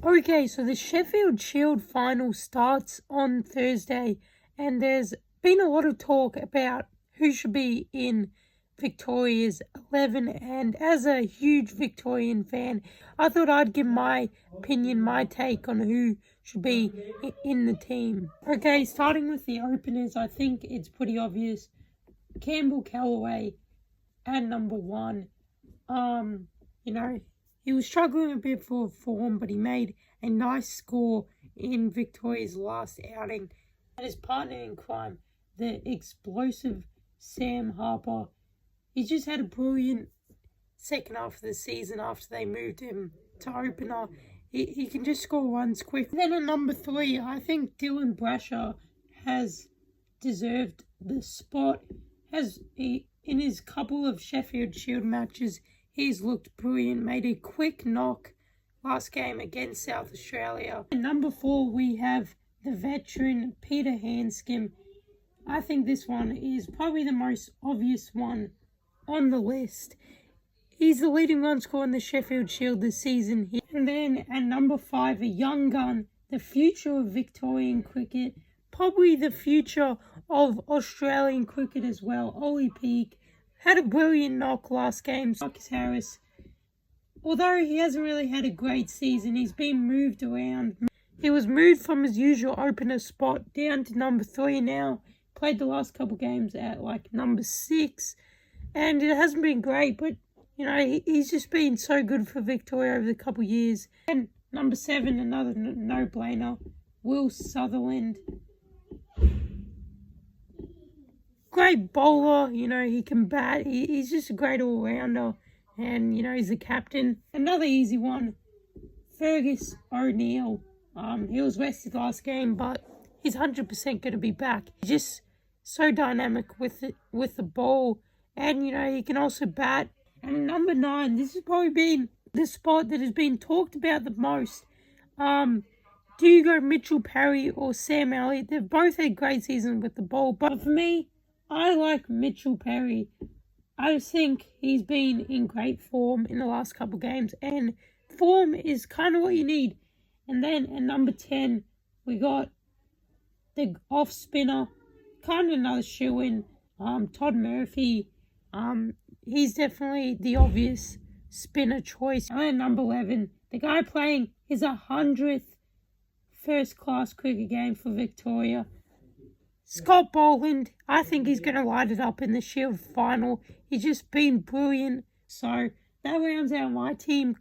Okay, so the Sheffield Shield final starts on Thursday, and there's been a lot of talk about who should be in Victoria's 11, and as a huge Victorian fan, I thought I'd give my opinion, my take on who should be in the team. Okay, starting with the openers, I think it's pretty obvious. Campbell Callaway at number 1. He was struggling a bit for form, but he made a nice score in Victoria's last outing. And his partner in crime, the explosive Sam Harper, he just had a brilliant second half of the season after they moved him to opener. He can just score runs quick. Then at number 3, I think Dylan Brasher has deserved the spot. In his couple of Sheffield Shield matches, he's looked brilliant, made a quick knock last game against South Australia. At number 4, we have the veteran Peter Handscomb. I think this one is probably the most obvious one on the list. He's the leading run scorer in the Sheffield Shield this season. And then at number 5, a young gun, the future of Victorian cricket, probably the future of Australian cricket as well, Ollie Peake. Had a brilliant knock last game. Marcus Harris, although he hasn't really had a great season, he's been moved around. He was moved from his usual opener spot down to number 3 now. Played the last couple games at number 6. And it hasn't been great, but he's just been so good for Victoria over the couple years. And number 7, another no-brainer, Will Sutherland. Great bowler, he can bat. He's just a great all-rounder. And, he's the captain. Another easy one, Fergus O'Neill. He was rested last game, but he's 100% going to be back. He's just so dynamic with the ball. And, he can also bat. And number 9, this has probably been the spot that has been talked about the most. Do you go Mitchell Parry or Sam Elliott? They've both had great seasons with the ball. But for me, I like Mitchell Parry. I just think he's been in great form in the last couple games. And form is kind of what you need. And then at number 10, we got the off-spinner, kind of another shoe-in, Todd Murphy. He's definitely the obvious spinner choice. And at number 11, the guy playing his 100th first-class cricket game for Victoria, Scott Boland. I think he's going to light it up in the Shield final. He's just been brilliant. So that rounds out my team.